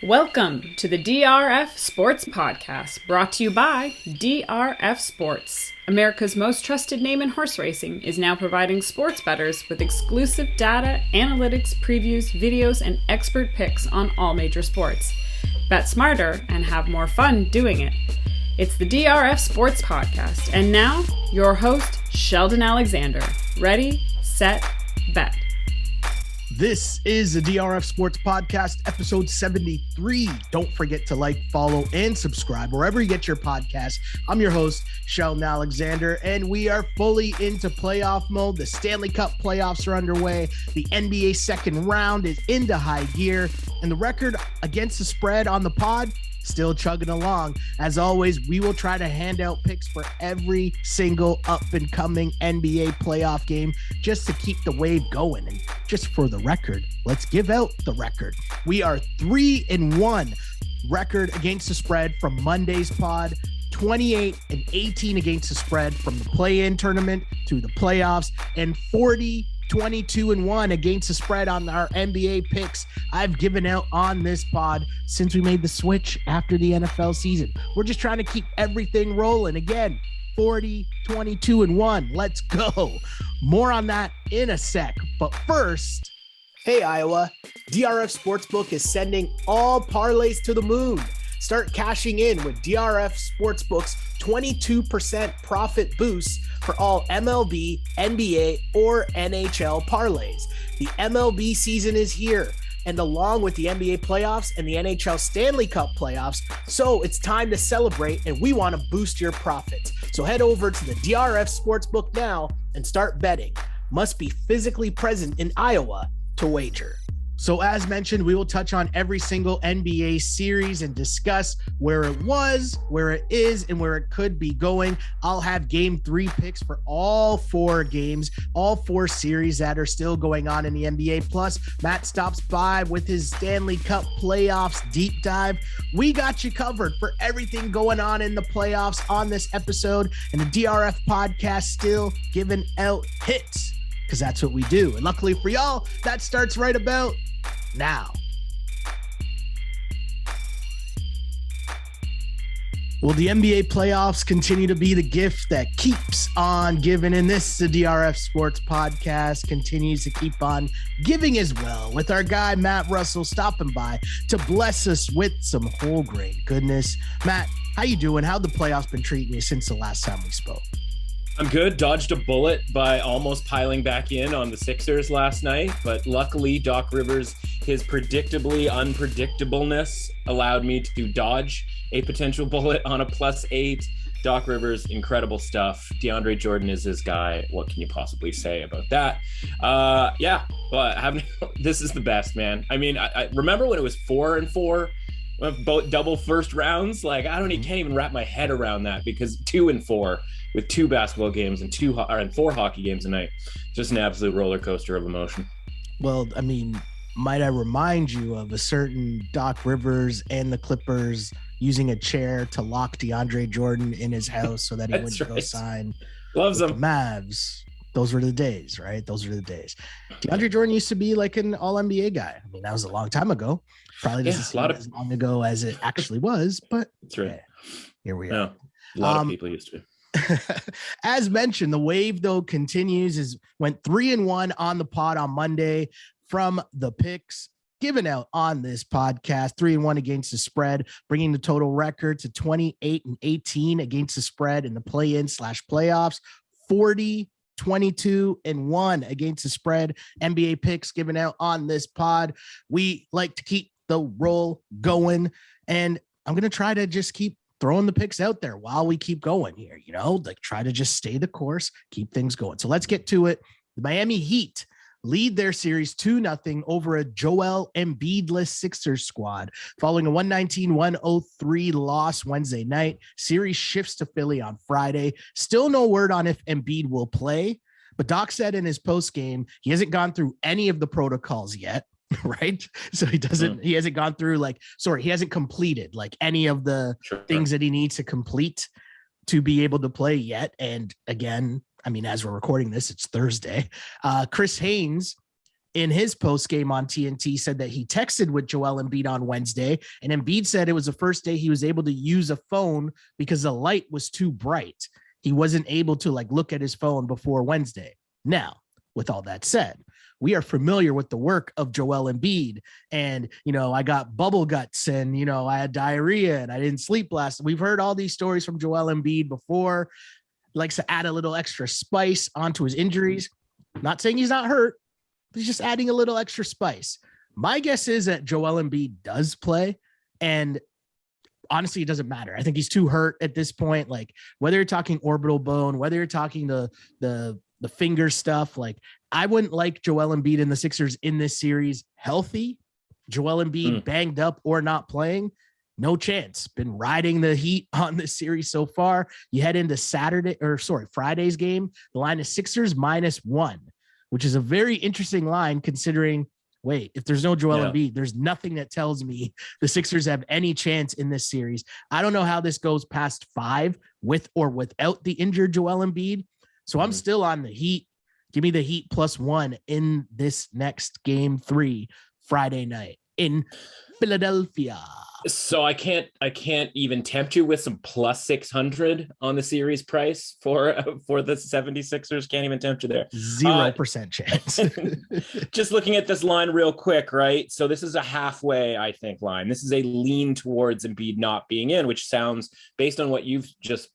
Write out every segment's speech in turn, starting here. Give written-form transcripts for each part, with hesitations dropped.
Welcome to the DRF Sports Podcast, brought to you by DRF Sports. America's most trusted name in horse racing is now providing sports bettors with exclusive data, analytics, previews, videos, and expert picks on all major sports. Bet smarter and have more fun doing it. It's the DRF Sports Podcast, and now your host, Sheldon Alexander. Ready, set, bet. This is the DRF Sports Podcast, episode 73. Don't forget to like, follow, and subscribe wherever you get your podcast. I'm your host, Sheldon Alexander, and we are fully into playoff mode. The Stanley Cup playoffs are underway. The NBA second round is into high gear, and the record against the spread on the pod still chugging along. As always, we will try to hand out picks for every single up-and-coming NBA playoff game just to keep the wave going. And just for the record, let's give out the record. We are 3-1 record against the spread from Monday's pod, 28-18 against the spread from the play-in tournament to the playoffs, and 22-1 against the spread on our NBA picks I've given out on this pod since we made the switch after the NFL season. We're just trying to keep everything rolling. Again, 22-1. Let's go. More on that in a sec. But first, hey, Iowa, DRF Sportsbook is sending all parlays to the moon. Start cashing in with DRF Sportsbook's 22% profit boost for all MLB, NBA, or NHL parlays. The MLB season is here, and along with the NBA playoffs and the NHL Stanley Cup playoffs, so it's time to celebrate, and we want to boost your profits. So head over to the DRF Sportsbook now and start betting. Must be physically present in Iowa to wager. So as mentioned, we will touch on every single NBA series and discuss where it was, where it is, and where it could be going. I'll have game 3 picks for all 4 games, all 4 series that are still going on in the NBA. Plus, Matt stops by with his Stanley Cup playoffs deep dive. We got you covered for everything going on in the playoffs on this episode, and the DRF podcast still giving out hits, because that's what we do. And luckily for y'all, that starts right about now. Will the NBA playoffs continue to be the gift that keeps on giving? And this, the DRF Sports Podcast, continues to keep on giving as well, with our guy Matt Russell stopping by to bless us with some whole grain goodness. Matt, how you doing? How the playoffs been treating you since the last time we spoke? I'm good. Dodged a bullet by almost piling back in on the Sixers last night, but luckily Doc Rivers, his predictably unpredictableness allowed me to dodge a potential bullet on a +8. Doc Rivers, incredible stuff. Deandre Jordan is his guy. What can you possibly say about that? This is the best, man. I mean, I remember when it was 4-4, both double first rounds. Like, can't even wrap my head around that, because 2-4 with 2 basketball games and 4 hockey games a night, just an absolute roller coaster of emotion. Well, I mean, might I remind you of a certain Doc Rivers and the Clippers using a chair to lock DeAndre Jordan in his house so that he wouldn't go sign Loves them. The Mavs. Those were the days, right? Those were the days. DeAndre Jordan used to be like an all-NBA guy. I mean, that was a long time ago. Probably doesn't seem as long ago as it actually was, but that's right. Here we are. A lot of people used to. As mentioned, the wave though continues. Went 3-1 on the pod on Monday from the picks given out on this podcast. 3-1 against the spread, bringing the total record to 28-18 against the spread in the play-in/playoffs. 22-1 against the spread. NBA picks given out on this pod. We like to keep the roll going, and I'm going to try to just keep throwing the picks out there while we keep going here, like try to just stay the course, keep things going. So let's get to it. The Miami Heat lead their series 2-0 over a Joel Embiid-less Sixers squad following a 119-103 loss Wednesday night. Series shifts to Philly on Friday. Still no word on if Embiid will play, but Doc said in his post game he hasn't gone through any of the protocols yet. Right. So he hasn't gone through he hasn't completed any of the things that he needs to complete to be able to play yet. And again, I mean, as we're recording this, it's Thursday. Chris Haynes in his post game on TNT said that he texted with Joel Embiid on Wednesday, and Embiid said it was the first day he was able to use a phone because the light was too bright. He wasn't able to look at his phone before Wednesday. Now, with all that said, we are familiar with the work of Joel Embiid, and, I got bubble guts and, I had diarrhea and I didn't sleep last. We've heard all these stories from Joel Embiid before. Likes to add a little extra spice onto his injuries. Not saying he's not hurt, but he's just adding a little extra spice. My guess is that Joel Embiid does play, and honestly, it doesn't matter. I think he's too hurt at this point. Whether you're talking orbital bone, whether you're talking the finger stuff, I wouldn't like Joel Embiid and the Sixers in this series healthy. Joel Embiid banged up or not playing, no chance. Been riding the heat on this series so far. You head into Friday's game. The line is Sixers -1, which is a very interesting line considering, if there's no Joel Embiid, there's nothing that tells me the Sixers have any chance in this series. I don't know how this goes past 5 with or without the injured Joel Embiid. So I'm still on the Heat. Give me the Heat +1 in this next game 3 Friday night in Philadelphia. So I can't even tempt you with some +600 on the series price for the 76ers. Can't even tempt you there. 0% chance. Just looking at this line real quick, right? So this is a halfway, I think, line. This is a lean towards Embiid not being in, which sounds, based on what you've just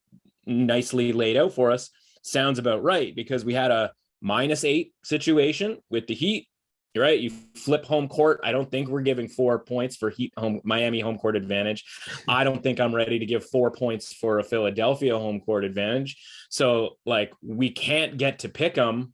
nicely laid out for us, sounds about right, because we had a -8 situation with the Heat. You're right. You flip home court. I don't think we're giving 4 points for Miami home court advantage. I don't think I'm ready to give 4 points for a Philadelphia home court advantage. So we can't get to pick them,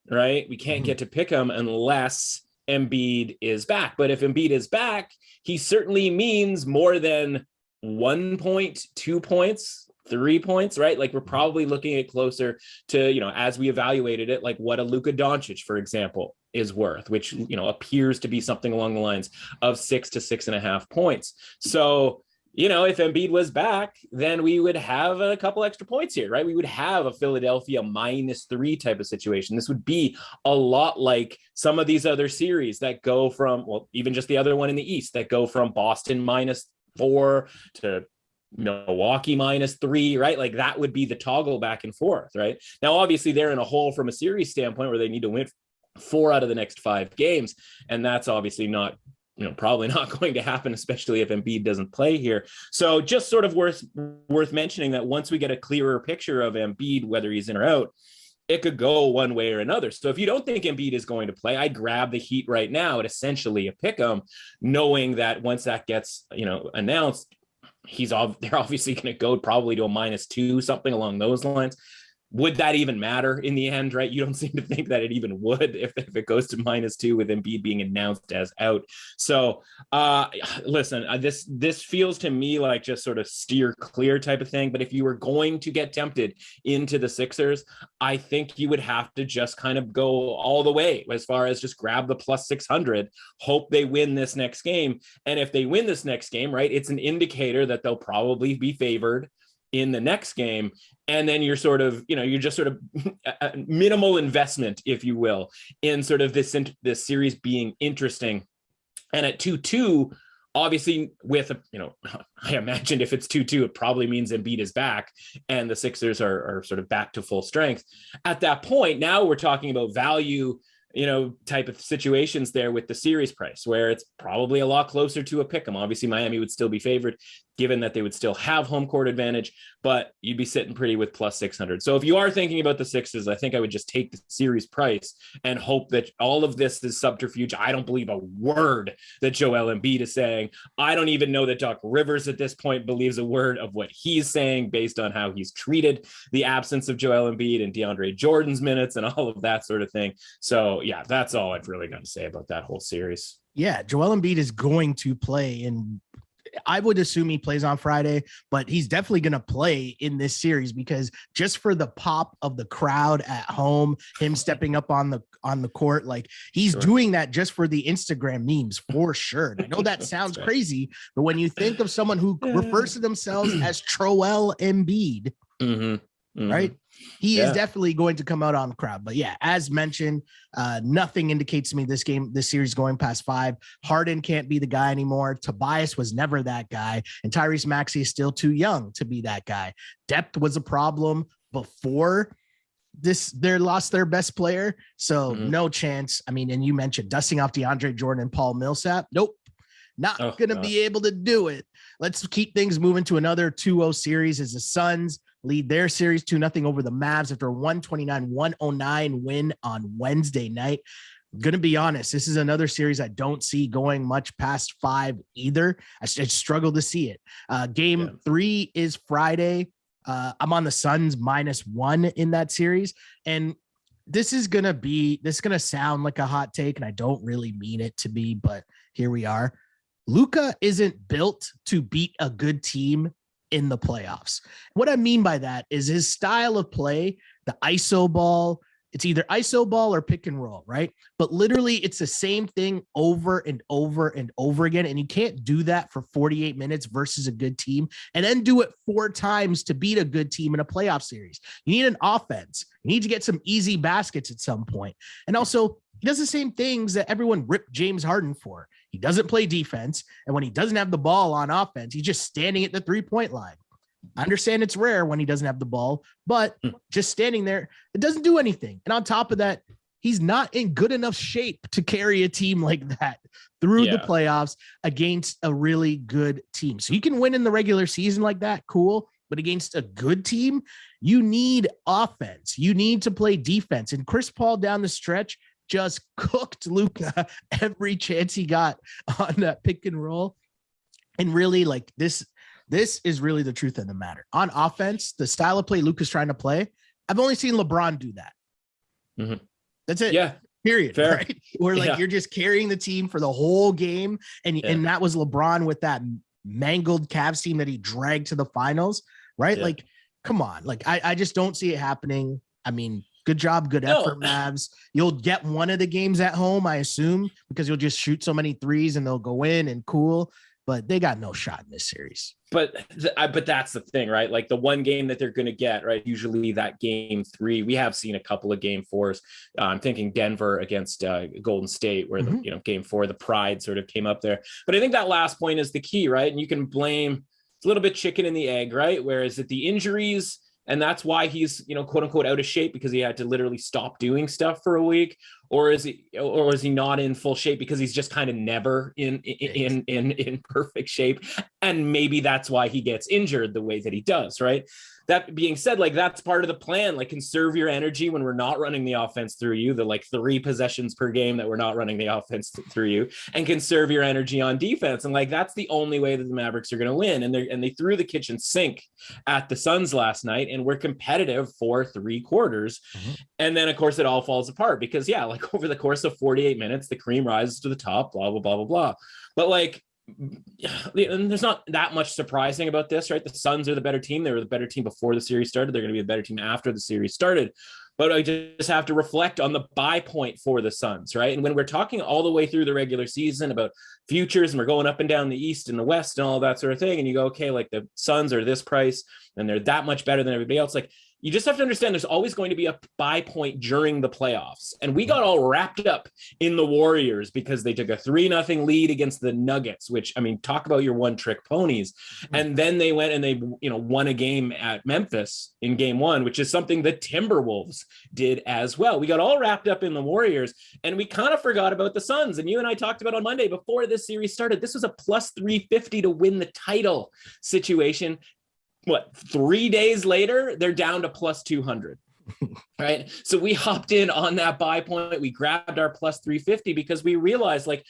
right? We can't get to pick them unless Embiid is back. But if Embiid is back, he certainly means more than 1 point, 2 points, 3 points, right? We're probably looking at closer to, as we evaluated it, what a Luka Doncic, for example, is worth, which, appears to be something along the lines of 6 to 6.5 points. So, if Embiid was back, then we would have a couple extra points here, right? We would have a Philadelphia -3 type of situation. This would be a lot like some of these other series that go from, even just the other one in the East that go from Boston -4 to Milwaukee -3, right? That would be the toggle back and forth, right? Now, obviously, they're in a hole from a series standpoint where they need to win 4 out of the next 5 games. And that's obviously not, probably not going to happen, especially if Embiid doesn't play here. So just sort of worth mentioning that once we get a clearer picture of Embiid, whether he's in or out, it could go one way or another. So if you don't think Embiid is going to play, I grab the Heat right now at essentially a pick 'em, knowing that once that gets, announced, they're obviously going to go probably to a -2, something along those lines. Would that even matter in the end, right? You don't seem to think that it even would if it goes to -2 with Embiid being announced as out. So listen, this feels to me like just sort of steer clear type of thing. But if you were going to get tempted into the Sixers, I think you would have to just kind of go all the way as far as just grab the +600, hope they win this next game. And if they win this next game, right, it's an indicator that they'll probably be favored in the next game. And then you're sort of, you're just sort of minimal investment, if you will, in sort of this series being interesting. And at 2-2, obviously with, I imagined if it's 2-2, it probably means Embiid is back and the Sixers are sort of back to full strength. At that point, now we're talking about value, type of situations there with the series price, where it's probably a lot closer to a pick 'em. Obviously, Miami would still be favored, given that they would still have home court advantage, but you'd be sitting pretty with +600. So if you are thinking about the Sixers, I think I would just take the series price and hope that all of this is subterfuge. I don't believe a word that Joel Embiid is saying. I don't even know that Doc Rivers at this point believes a word of what he's saying based on how he's treated the absence of Joel Embiid and DeAndre Jordan's minutes and all of that sort of thing. So yeah, that's all I've really got to say about that whole series. Yeah, Joel Embiid is going to play, and I would assume he plays on Friday, but he's definitely going to play in this series because just for the pop of the crowd at home, him stepping up on the court, he's doing that just for the Instagram memes for sure. I know that sounds crazy, but when you think of someone who refers to themselves as Troel Embiid, right? he is definitely going to come out on the crowd. But yeah, as mentioned, nothing indicates to me this series going past 5. Harden can't be the guy anymore. Tobias was never that guy. And Tyrese Maxey is still too young to be that guy. Depth was a problem before they lost their best player. So no chance. I mean, and you mentioned dusting off DeAndre Jordan and Paul Millsap. Nope. Not going to be able to do it. Let's keep things moving to another 2-0 series as the Suns lead their series 2-0 over the Mavs after a 129-109 win on Wednesday night. I'm going to be honest, this is another series I don't see going much past 5 either. I struggle to see it. Game 3 is Friday. I'm on the Suns -1 in that series. And this is going to sound like a hot take, and I don't really mean it to be, but here we are. Luka isn't built to beat a good team in the playoffs. What I mean by that is his style of play, the ISO ball, it's either ISO ball or pick and roll, right? But literally it's the same thing over and over and over again. And you can't do that for 48 minutes versus a good team and then do it 4 times to beat a good team in a playoff series. You need an offense. You need to get some easy baskets at some point. And also, he does the same things that everyone ripped James Harden for. He doesn't play defense. And when he doesn't have the ball on offense, he's just standing at the 3-point line. I understand it's rare when he doesn't have the ball, but just standing there, it doesn't do anything. And on top of that, he's not in good enough shape to carry a team like that through the playoffs against a really good team. So you can win in the regular season like that. Cool. But against a good team, you need offense. You need to play defense. And Chris Paul down the stretch just cooked Luka every chance he got on that pick and roll. And really, like, this is really the truth of the matter. On offense, the style of play Luka's trying to play, I've only seen LeBron do that. Mm-hmm. That's it. Yeah. Period. Fair. Right? Where like you're just carrying the team for the whole game. And that was LeBron with that mangled Cavs team that he dragged to the finals. Right. Yeah. Like, come on. Like, I just don't see it happening. I mean, good job. Good effort, Mavs. You'll get one of the games at home, I assume, because you'll just shoot so many threes and they'll go in and cool. But they got no shot in this series. But that's the thing, right? Like the one game that they're going to get, right? Usually that game 3, we have seen a couple of game 4s. I'm thinking Denver against Golden State, where the game 4, the pride sort of came up there. But I think that last point is the key, right? And you can blame, it's a little bit chicken and the egg, right? Whereas at the injuries, and that's why he's, quote unquote, out of shape because he had to literally stop doing stuff for a week, or is he not in full shape because he's just kind of never in perfect shape, and maybe that's why he gets injured the way that he does, right? That being said, like that's part of the plan. Like conserve your energy when we're not running the offense through you, the like 3 possessions per game that we're not running the offense through you, and conserve your energy on defense. And like that's the only way that the Mavericks are going to win. And they threw the kitchen sink at the Suns last night, and we're competitive for 3 quarters. Mm-hmm. And then of course it all falls apart because like over the course of 48 minutes, the cream rises to the top, blah, blah, blah, blah, blah. But like, and there's not that much surprising about this, right? The Suns are the better team. They were the better team before the series started. They're going to be a better team after the series started. But I just have to reflect on the buy point for the Suns, right? And when we're talking all the way through the regular season about futures and we're going up and down the East and the West and all that sort of thing, and you go, okay, like the Suns are this price and they're that much better than everybody else. Like, you just have to understand there's always going to be a buy point during the playoffs. And we got all wrapped up in the Warriors because they took a 3-0 lead against the Nuggets, which, I mean, talk about your one-trick ponies. And then they went and they, won a game at Memphis in game 1, which is something the Timberwolves did as well. We got all wrapped up in the Warriors and we kind of forgot about the Suns. And you and I talked about on Monday before this series started, this was a plus 350 to win the title situation. 3 days later, they're down to plus 200, right? So we hopped in on that buy point. We grabbed our plus 350 because we realized, like,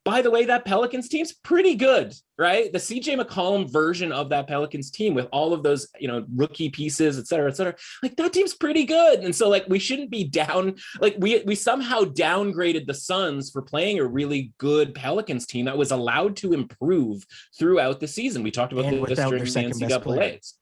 by the way, that Pelicans team's pretty good, right? The CJ McCollum version of that Pelicans team with all of those, rookie pieces, et cetera, like that team's pretty good. And so like, we shouldn't be down. Like we somehow downgraded the Suns for playing a really good Pelicans team that was allowed to improve throughout the season. We talked about this during the NCAAs.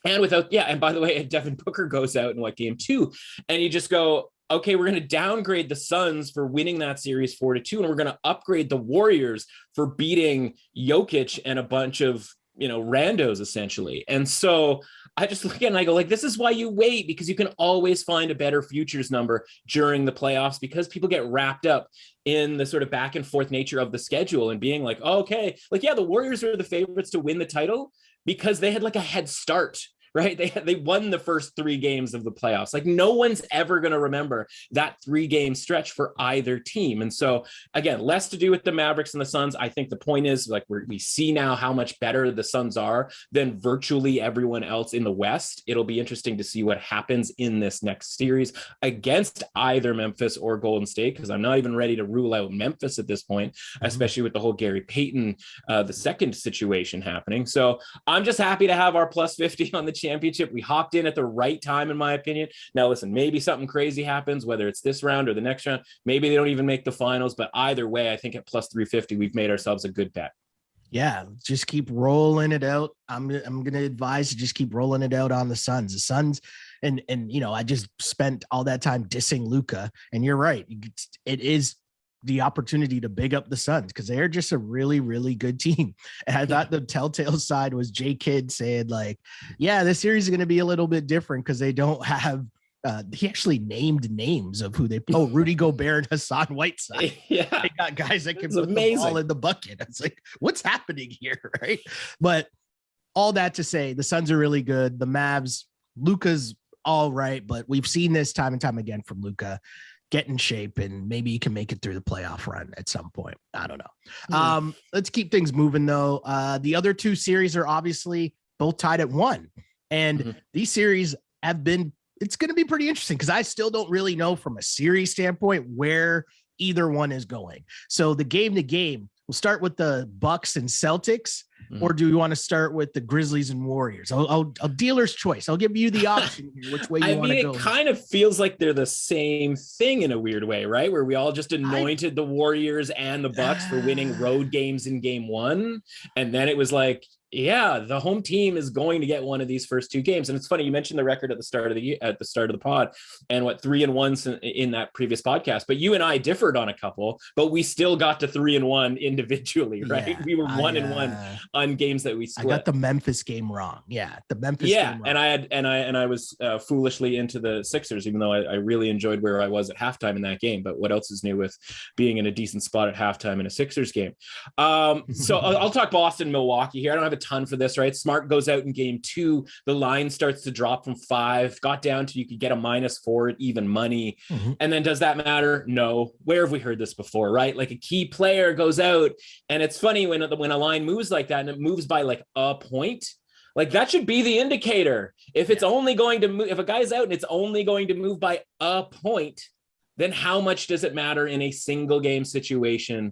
And without, and by the way, Devin Booker goes out in game 2 and you just go, okay, we're going to downgrade the Suns for winning that series 4-2, and we're going to upgrade the Warriors for beating Jokic and a bunch of randos essentially. And so I just look at it and I go, like, this is why you wait, because you can always find a better futures number during the playoffs, because people get wrapped up in the sort of back and forth nature of the schedule and being like, oh, okay, like, yeah, the Warriors are the favorites to win the title because they had like a head start. Right. They won the first 3 games of the playoffs. Like, no one's ever going to remember that 3-game stretch for either team. And so, again, less to do with the Mavericks and the Suns. I think the point is, like, we see now how much better the Suns are than virtually everyone else in the West. It'll be interesting to see what happens in this next series against either Memphis or Golden State, because I'm not even ready to rule out Memphis at this point, especially with the whole Gary Payton, the second situation happening. So I'm just happy to have our plus 50 on the championship. We hopped in at the right time, in my opinion. Now, listen, maybe something crazy happens, whether it's this round or the next round. Maybe they don't even make the finals, but either way, I think at plus 350, we've made ourselves a good bet. Yeah, just keep rolling it out. I'm going to advise to just keep rolling it out on the Suns. The Suns, and I just spent all that time dissing Luka, and you're right. It is the opportunity to big up the Suns because they're just a really, really good team. And I thought the telltale side was J Kidd saying, like, yeah, this series is going to be a little bit different because they don't have he actually named names of who they Rudy Gobert and Hassan Whiteside. Yeah, they got guys that can put the ball in the bucket. It's like, what's happening here, right? But all that to say, the Suns are really good. The Mavs, Luka's all right, but we've seen this time and time again from Luka. Get in shape and maybe you can make it through the playoff run at some point. I don't know. Let's keep things moving though. The other 2 series are obviously both tied at 1, and these series it's going to be pretty interesting because I still don't really know from a series standpoint where either one is going. So the game to game, we'll start with the Bucks and Celtics, or do we want to start with the Grizzlies and Warriors? I'll dealer's choice. I'll give you the option here, which way you want to go. It kind of feels like they're the same thing in a weird way, right? Where we all just anointed the Warriors and the Bucks for winning road games in game 1. And then it was like, yeah, the home team is going to get one of these first 2 games. And it's funny, you mentioned the record at the start of the pod, and 3-1 in that previous podcast, but you and I differed on a couple, but we still got to 3-1 individually, right? Yeah, we were 1-1 on games that we split. I got the Memphis game wrong. Yeah, the Memphis game wrong. And I was foolishly into the Sixers, even though I really enjoyed where I was at halftime in that game. But what else is new with being in a decent spot at halftime in a Sixers game? So I'll talk Boston, Milwaukee here. I don't have a ton for this, right? Smart goes out in game 2. The line starts to drop from 5, got down to you could get a -4 at even money. And then does that matter? No. Where have we heard this before, right? Like a key player goes out, and it's funny when a line moves like that and it moves by like a point, like that should be the indicator. If it's only going to move, if a guy's out and it's only going to move by a point, then how much does it matter in a single game situation?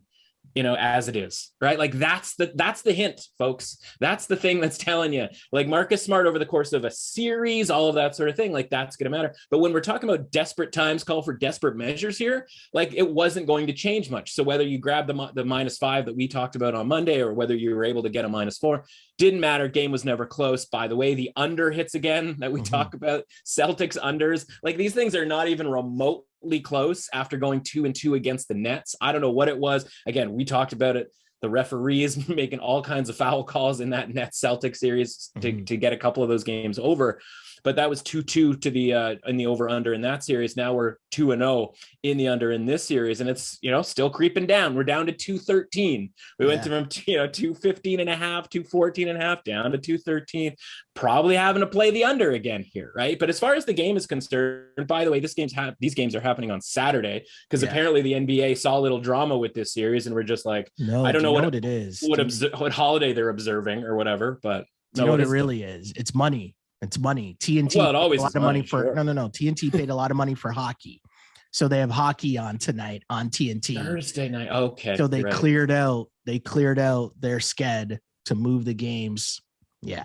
As it is, right? Like that's the hint, folks. That's the thing that's telling you, like Marcus Smart over the course of a series, all of that sort of thing, like that's going to matter. But when we're talking about desperate times call for desperate measures here, like it wasn't going to change much. So whether you grab the -5 that we talked about on Monday, or whether you were able to get a -4, didn't matter. Game was never close. By the way, the under hits again that we talk about, Celtics Unders, like these things are not even remotely close after going 2-2 against the Nets. I don't know what it was. Again, we talked about it. The referees making all kinds of foul calls in that Nets Celtics series to get a couple of those games over. But that was 2-2 to the in the over under in that series. Now we're 2-0 in the under in this series, and it's still creeping down. We're down to 213. We went from 215.5, 214.5 down to 213. Probably having to play the under again here, right? But as far as the game is concerned, by the way, these games are happening on Saturday because apparently the NBA saw a little drama with this series, and we're just like, I don't know what it is, what holiday they're observing or whatever. But you know what it really is? It's money. It's money. TNT well, it always paid a lot of money for sure. No. TNT paid a lot of money for hockey. So they have hockey on tonight on TNT. Thursday night. Okay. So they cleared out their sched to move the games. Yeah.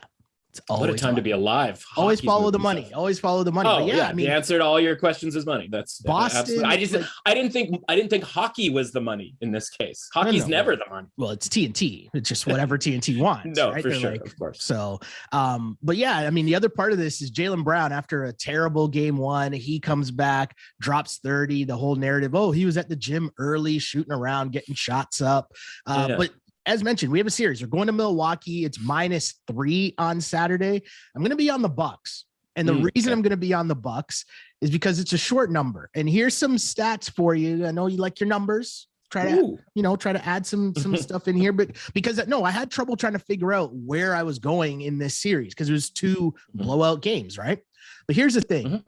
It's what a time to be alive. Always follow the money. Stuff. Always follow the money. Oh, yeah. I mean, the answer to all your questions is money. That's Boston. I didn't think hockey was the money in this case. Hockey's never the money. Well, it's TNT. It's just whatever TNT wants. No, right? for They're sure. Of course. So, but yeah, I mean, the other part of this is Jaylen Brown, after a terrible game 1, he comes back, drops 30, the whole narrative. Oh, he was at the gym early, shooting around, getting shots up. But as mentioned, we have a series. We're going to Milwaukee. It's -3 on Saturday. I'm going to be on the Bucks. And the reason I'm going to be on the Bucks is because it's a short number. And here's some stats for you. I know you like your numbers. Try to add some stuff in here, but because I had trouble trying to figure out where I was going in this series because it was 2 blowout games, right? But here's the thing.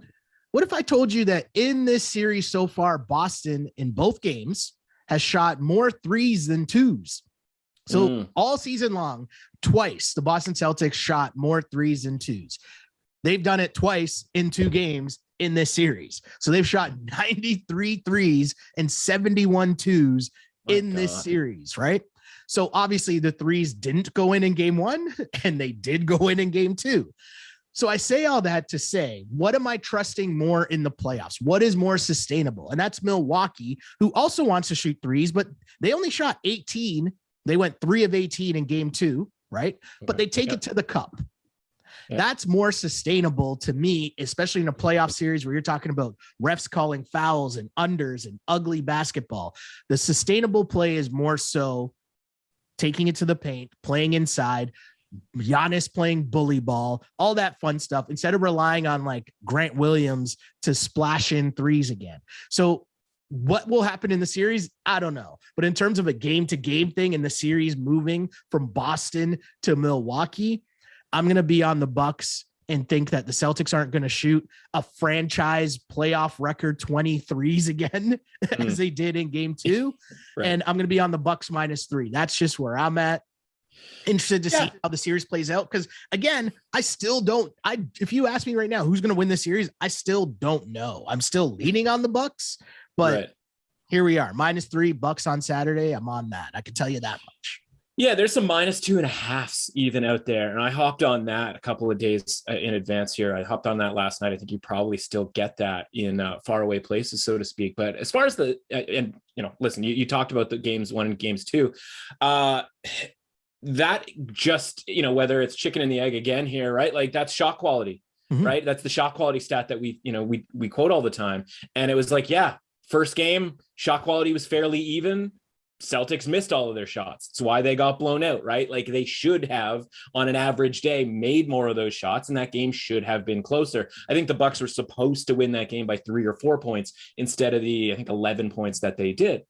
What if I told you that in this series so far, Boston in both games has shot more 3s than 2s? So all season long, twice the Boston Celtics shot more 3s than 2s. They've done it twice in 2 games in this series. So they've shot 93 3s and 71 2s in this series, right? So obviously the 3s didn't go in game 1 and they did go in game 2. So I say all that to say, what am I trusting more in the playoffs? What is more sustainable? And that's Milwaukee, who also wants to shoot 3s, but they only shot 18. They went 3 of 18 in game 2, right? But they take it to the cup. Yeah. That's more sustainable to me, especially in a playoff series where you're talking about refs calling fouls and unders and ugly basketball. The sustainable play is more so taking it to the paint, playing inside, Giannis playing bully ball, all that fun stuff, instead of relying on like Grant Williams to splash in 3s again. So what will happen in the series? I don't know. But in terms of a game-to-game thing and the series moving from Boston to Milwaukee, I'm going to be on the Bucks and think that the Celtics aren't going to shoot a franchise playoff record 23s again as they did in game 2. Right. And I'm going to be on the Bucks -3. That's just where I'm at. Interested to see how the series plays out. Because again, I still don't, if you ask me right now, who's going to win this series, I still don't know. I'm still leaning on the Bucks, but here we are, -3 Bucks on Saturday. I'm on that. I can tell you that much. Yeah, there's some -2.5s even out there. And I hopped on that a couple of days in advance here. I hopped on that last night. I think you probably still get that in faraway places, so to speak. But as far as listen, you talked about the games 1 and games 2. That just, whether it's chicken and the egg again here, right? Like that's shot quality, right? That's the shot quality stat that we quote all the time. And it was like, first game, shot quality was fairly even. Celtics missed all of their shots. It's why they got blown out, right? Like they should have, on an average day, made more of those shots, and that game should have been closer. I think the Bucks were supposed to win that game by 3 or 4 points instead of the, 11 points that they did.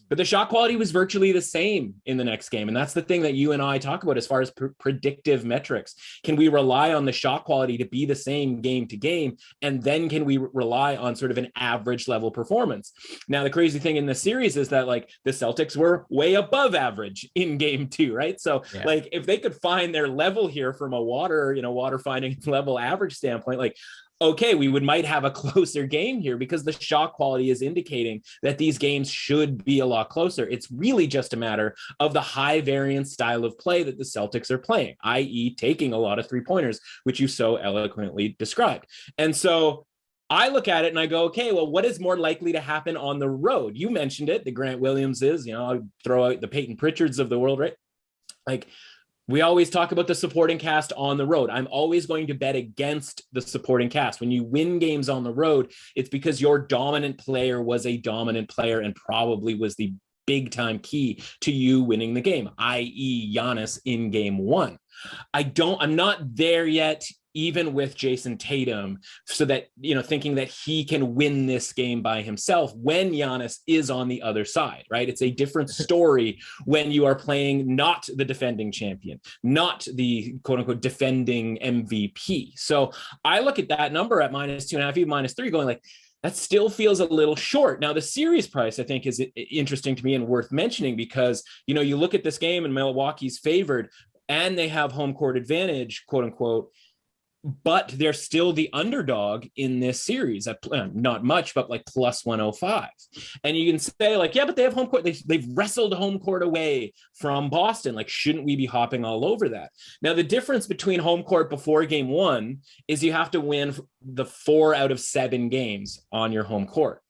But the shot quality was virtually the same in the next game. And that's the thing that you and I talk about as far as predictive metrics. Can we rely on the shot quality to be the same game to game? And then can we rely on sort of an average level performance? Now, the crazy thing in the series is that like the Celtics were way above average in game 2, right? So like if they could find their level here from a water finding level average standpoint, like, okay, we might have a closer game here because the shot quality is indicating that these games should be a lot closer. It's really just a matter of the high variance style of play that the Celtics are playing, i.e. taking a lot of 3-pointers, which you so eloquently described. And so I look at it and I go, okay, well, what is more likely to happen on the road? You mentioned it, the Grant Williamses, I'll throw out the Peyton Pritchards of the world, right? Like, we always talk about the supporting cast on the road. I'm always going to bet against the supporting cast. When you win games on the road, it's because your dominant player was a dominant player and probably was the big time key to you winning the game, i.e. Giannis in game 1. I'm not there yet, even with Jason Tatum, so that, thinking that he can win this game by himself when Giannis is on the other side, right? It's a different story when you are playing not the defending champion, not the quote unquote defending MVP. So I look at that number at -2.5, even -3, going like, that still feels a little short. Now, the series price, I think, is interesting to me and worth mentioning because, you look at this game and Milwaukee's favored and they have home court advantage, quote unquote, but they're still the underdog in this series at not much, but like +105. And you can say like, yeah, but they have home court. They've wrestled home court away from Boston. Like, shouldn't we be hopping all over that? Now, the difference between home court before game 1 is you have to win the 4 out of 7 games on your home court.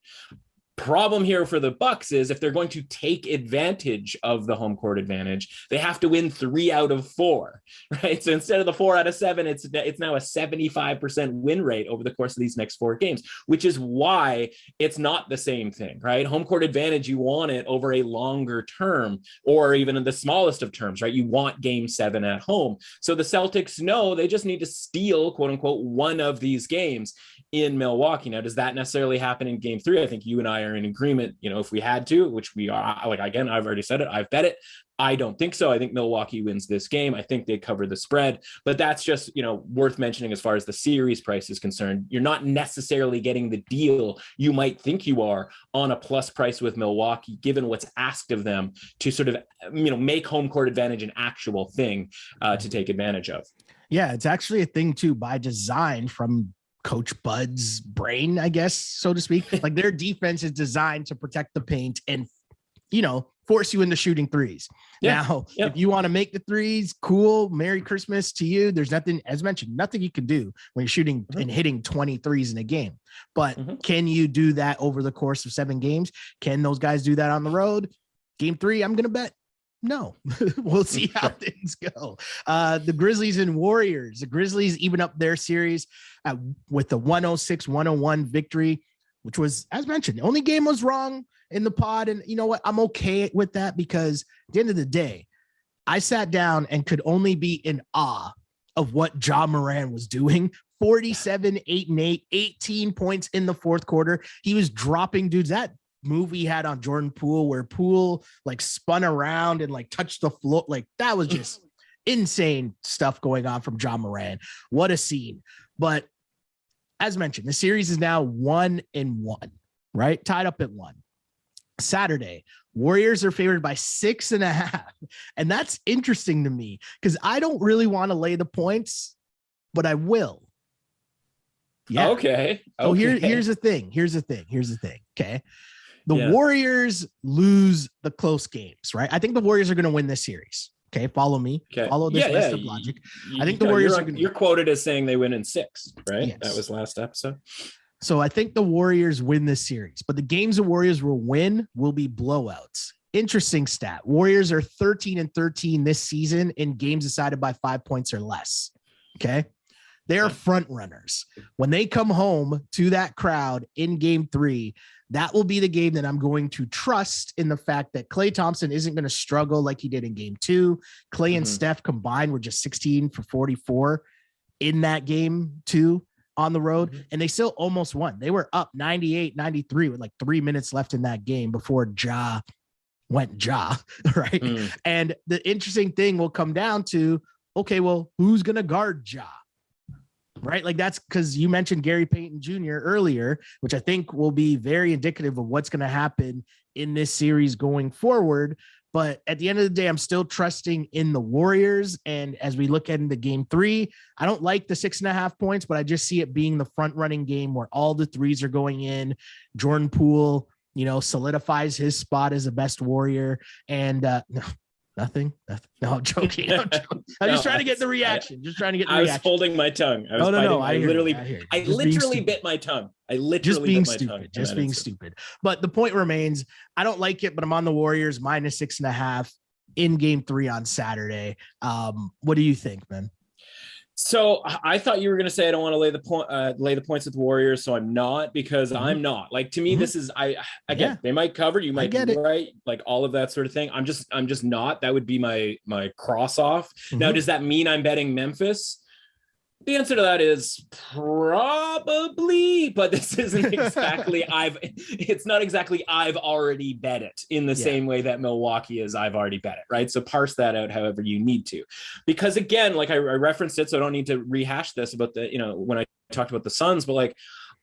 problem here for the Bucks is if they're going to take advantage of the home court advantage, they have to win 3 out of 4, right? So instead of the 4 out of 7, it's now a 75% win rate over the course of these next 4 games, which is why it's not the same thing, right? Home court advantage, you want it over a longer term, or even in the smallest of terms, right? You want game 7 at home. So the Celtics know they just need to steal, quote unquote, one of these games in Milwaukee. Now, does that necessarily happen in game 3? I think you and I are in agreement, if we had to, which we are, like, again, I've already said it, I've bet it. I don't think so. I think Milwaukee wins this game. I think they cover the spread, but that's just, worth mentioning as far as the series price is concerned. You're not necessarily getting the deal you might think you are on a plus price with Milwaukee, given what's asked of them to sort of, make home court advantage an actual thing to take advantage of. Yeah, it's actually a thing too by design from Coach Bud's brain, I guess, so to speak. Like, their defense is designed to protect the paint and, force you into shooting threes. Yeah. Now, if you want to make the threes, cool. Merry Christmas to you. There's nothing, as mentioned, nothing you can do when you're shooting and hitting 20 threes in a game. But can you do that over the course of 7 games? Can those guys do that on the road? Game 3, I'm going to bet no. We'll see how things go. The Grizzlies and Warriors. The Grizzlies even up their series with the 106-101 victory, which was, as mentioned, the only game was wrong in the pod. And you know what? I'm okay with that, because at the end of the day, I sat down and could only be in awe of what Ja Morant was doing. 47, 8 and 8, 18 points in the fourth quarter. He was dropping dudes. That move he had on Jordan Poole, where Poole like spun around and like touched the floor, like that was just insane stuff going on from Ja Morant. What a scene. But as mentioned, the series is now 1-1, right? Tied up at 1. Saturday, Warriors are favored by 6.5. And that's interesting to me because I don't really want to lay the points, but I will. Yeah. Okay. So here's the thing. Okay. The Warriors lose the close games, right? I think the Warriors are going to win this series. Okay. Follow me. Okay. Follow this list of logic. I think the Warriors you're quoted as saying they win in 6, right? Yes. That was last episode. So I think the Warriors win this series, but the games the Warriors will win will be blowouts. Interesting stat. Warriors are 13-13 this season in games decided by 5 points or less. Okay. They are front runners. When they come home to that crowd in game 3, that will be the game that I'm going to trust in the fact that Klay Thompson isn't going to struggle like he did in game 2. Klay and Steph combined were just 16 for 44 in that game 2 on the road. And they still almost won. They were up 98-93 with like 3 minutes left in that game before Ja went Ja, right? And the interesting thing will come down to, okay, well, who's going to guard Ja? Right? Like, that's because you mentioned Gary Payton Jr. earlier, which I think will be very indicative of what's going to happen in this series going forward. But at the end of the day, I'm still trusting in the Warriors. And as we look into game 3, I don't like the 6.5 points, but I just see it being the front running game where all the threes are going in. Jordan Poole, solidifies his spot as the best Warrior. And Nothing. No, I'm joking. I'm just trying to get the reaction. I was holding my tongue. I literally bit my tongue. Just being stupid. But the point remains, I don't like it, but I'm on the Warriors minus 6.5 in game 3 on Saturday. What do you think, man? So I thought you were going to say I don't want to lay the points with the Warriors, so I'm not, because I'm not. Like, to me, this is they might cover, you might be right, like all of that sort of thing. I'm just not. That would be my cross off. Now, does that mean I'm betting Memphis? The answer to that is probably, but this isn't exactly it's not exactly I've already bet it in the same way that Milwaukee is I've already bet it, right? So parse that out however you need to. Because again, like I referenced it, so I don't need to rehash this about the, when I talked about the Suns, but like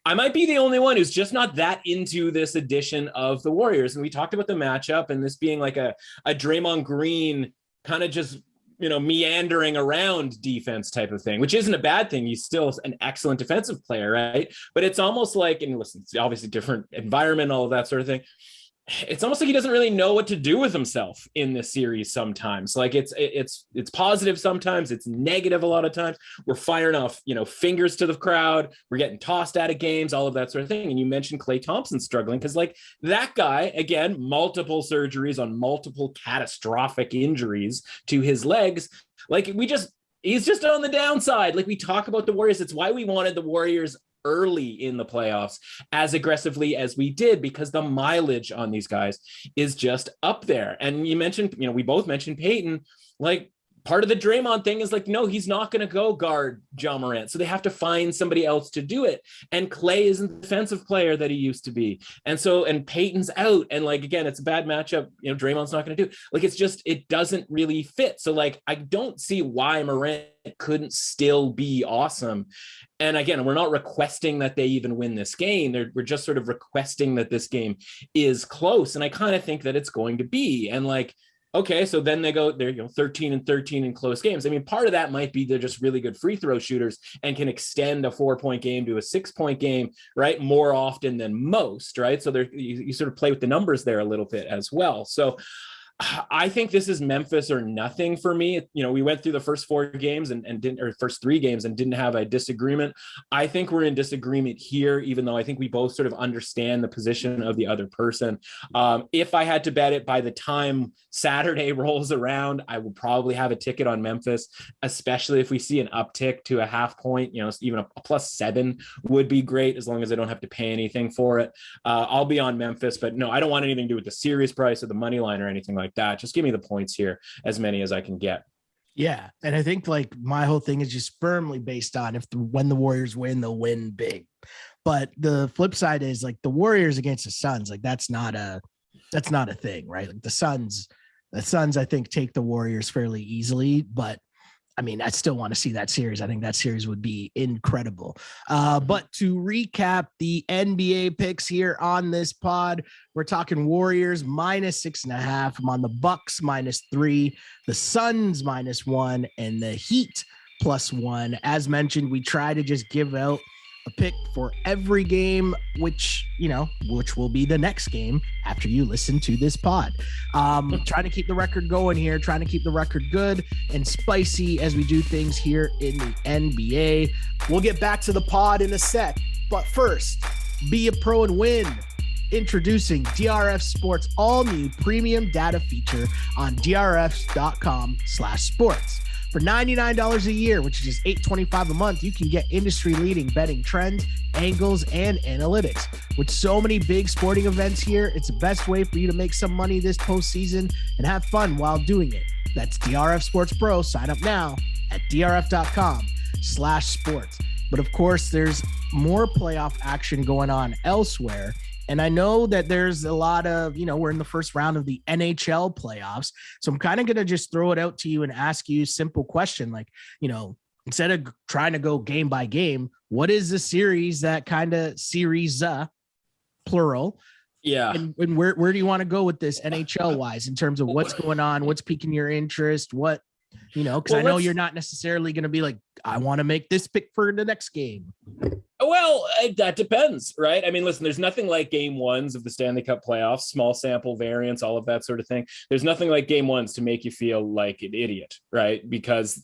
I might be the only one who's just not that into this edition of the Warriors. And we talked about the matchup and this being like a Draymond Green kind of just meandering around defense type of thing, which isn't a bad thing. He's still an excellent defensive player, right? But it's almost like, and listen, it's obviously different environment, all of that sort of thing. it's almost like he doesn't really know what to do with himself in this series sometimes. Like it's positive sometimes, it's negative a lot of times. We're firing off, fingers to the crowd. We're getting tossed out of games, all of that sort of thing. And you mentioned Klay Thompson struggling because like that guy, again, multiple surgeries on multiple catastrophic injuries to his legs. Like he's just on the downside. Like we talk about the Warriors. It's why we wanted the Warriors early in the playoffs as aggressively as we did, because the mileage on these guys is just up there. And you mentioned, we both mentioned Peyton, like part of the Draymond thing is like, no, he's not going to go guard Ja Morant. So they have to find somebody else to do it. And Klay isn't the defensive player that he used to be. And Peyton's out. And like, again, it's a bad matchup. Draymond's not going to do like, it doesn't really fit. So like, I don't see why Morant couldn't still be awesome. And again, we're not requesting that they even win this game. We're just sort of requesting that this game is close. And I kind of think that it's going to be. And like, okay, so then they're 13-13 in close games. I mean, part of that might be they're just really good free throw shooters and can extend a 4-point game to a 6-point game, right? More often than most, right? So you sort of play with the numbers there a little bit as well. So I think this is Memphis or nothing for me. We went through the first 4 games first 3 games and didn't have a disagreement. I think we're in disagreement here, even though I think we both sort of understand the position of the other person. If I had to bet it, by the time Saturday rolls around, I will probably have a ticket on Memphis, especially if we see an uptick to a half point, even a +7 would be great as long as I don't have to pay anything for it. I'll be on Memphis, but no, I don't want anything to do with the series price or the money line or anything like that. Just give me the points here, as many as I can get. Yeah. And I think like my whole thing is just firmly based on when the Warriors win, they'll win big. But the flip side is like the Warriors against the Suns, like that's not a thing, right? Like the Suns, I think, take the Warriors fairly easily, but I mean, I still want to see that series. I think that series would be incredible. But to recap the NBA picks here on this pod, we're talking Warriors -6.5. I'm on the Bucks -3, the Suns -1, and the Heat +1. As mentioned, we try to just give out a pick for every game, which will be the next game after you listen to this pod. Trying to keep the record going here, trying to keep the record good and spicy as we do things here in the NBA. We'll get back to the pod in a sec, but first, be a pro and win. Introducing DRF Sports all new premium data feature on drf.com/sports. For $99 a year, which is just $8.25 a month, you can get industry-leading betting trends, angles, and analytics. With so many big sporting events here, it's the best way for you to make some money this postseason and have fun while doing it. That's DRF Sports Pro. Sign up now at drf.com/sports. But of course, there's more playoff action going on elsewhere. And I know that there's a lot of, we're in the first round of the NHL playoffs. So I'm kind of going to just throw it out to you and ask you a simple question. Like, instead of trying to go game by game, what is the series plural? Yeah. And where do you want to go with this NHL wise in terms of what's going on? What's piquing your interest? Because I know you're not necessarily going to be like, I want to make this pick for the next game. Well, that depends, right? I mean, listen, there's nothing like game ones of the Stanley Cup playoffs, small sample variance, all of that sort of thing. There's nothing like game ones to make you feel like an idiot, right? Because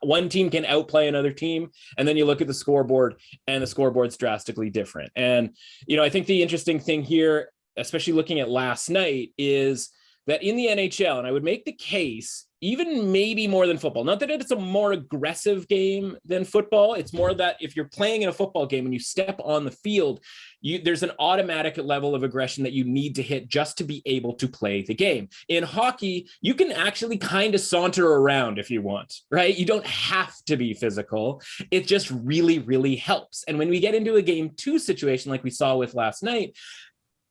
one team can outplay another team. And then you look at the scoreboard and the scoreboard's drastically different. And, I think the interesting thing here, especially looking at last night, is that in the NHL, and I would make the case, even maybe more than football, not that it's a more aggressive game than football. It's more that if you're playing in a football game and you step on the field, there's an automatic level of aggression that you need to hit just to be able to play the game. In hockey, you can actually kind of saunter around if you want, right? You don't have to be physical. It just really, really helps. And when we get into a game 2 situation like we saw with last night,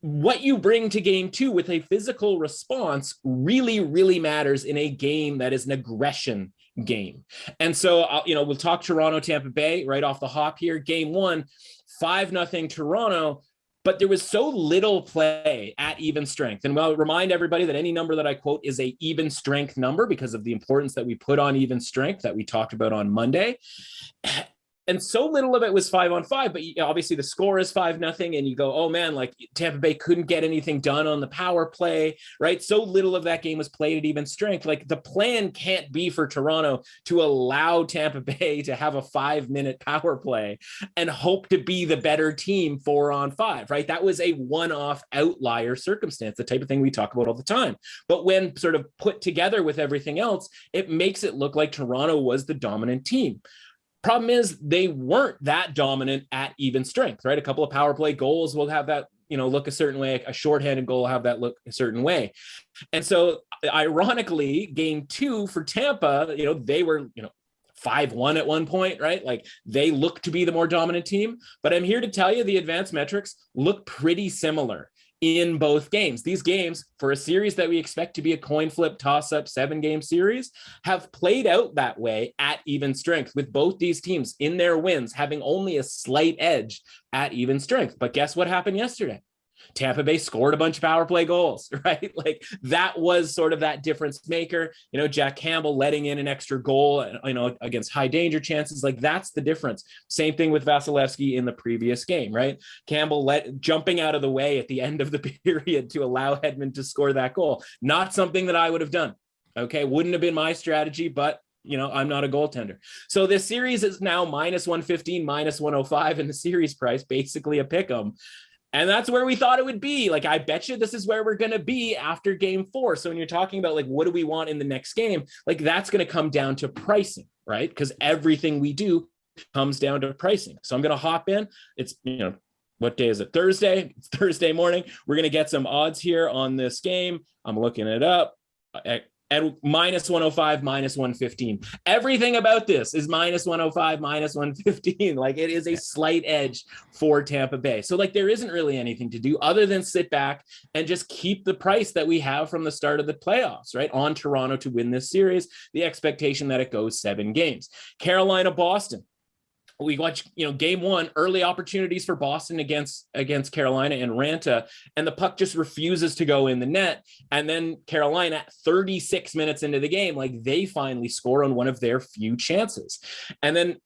what you bring to game 2 with a physical response really, really matters in a game that is an aggression game. And so, we'll talk Toronto, Tampa Bay right off the hop here. Game 1, 5-0 Toronto, but there was so little play at even strength. And I'll remind everybody that any number that I quote is a even strength number because of the importance that we put on even strength that we talked about on Monday. And so little of it was 5-on-5, but obviously the score is 5-0, and you go, oh man, like Tampa Bay couldn't get anything done on the power play, right? So little of that game was played at even strength. Like the plan can't be for Toronto to allow Tampa Bay to have a 5-minute power play and hope to be the better team 4-on-5, right? That was a one-off outlier circumstance, the type of thing we talk about all the time. But when sort of put together with everything else, it makes it look like Toronto was the dominant team. Problem is they weren't that dominant at even strength, right? A couple of power play goals will have that, look a certain way. A shorthanded goal will have that look a certain way. And so ironically, game 2 for Tampa, they were, 5-1 at one point, right? Like they look to be the more dominant team, but I'm here to tell you the advanced metrics look pretty similar in both games. These games, for a series that we expect to be a coin flip, toss-up, 7-game series, have played out that way at even strength, with both these teams in their wins having only a slight edge at even strength. But guess what happened yesterday? Tampa Bay scored a bunch of power play goals, right? Like that was sort of that difference maker. Jack Campbell letting in an extra goal, against high danger chances. Like that's the difference. Same thing with Vasilevsky in the previous game, right? Campbell jumping out of the way at the end of the period to allow Hedman to score that goal. Not something that I would have done. Okay. Wouldn't have been my strategy, but I'm not a goaltender. So this series is now -115, -105 in the series price, basically a pick 'em. And that's where we thought it would be. Like, I bet you this is where we're going to be after game 4. So when you're talking about like, what do we want in the next game? Like that's going to come down to pricing, right? Because everything we do comes down to pricing. So I'm going to hop in. It's, what day is it? Thursday. It's Thursday morning. We're going to get some odds here on this game. I'm looking it up. At -105, -115. Everything about this is -105, -115. Like it is a slight edge for Tampa Bay. So like there isn't really anything to do other than sit back and just keep the price that we have from the start of the playoffs, right? On Toronto to win this series, the expectation that it goes 7 games. Carolina, Boston. We watch, game 1, early opportunities for Boston against Carolina and Ranta, and the puck just refuses to go in the net. And then Carolina, 36 minutes into the game, like they finally score on one of their few chances. And then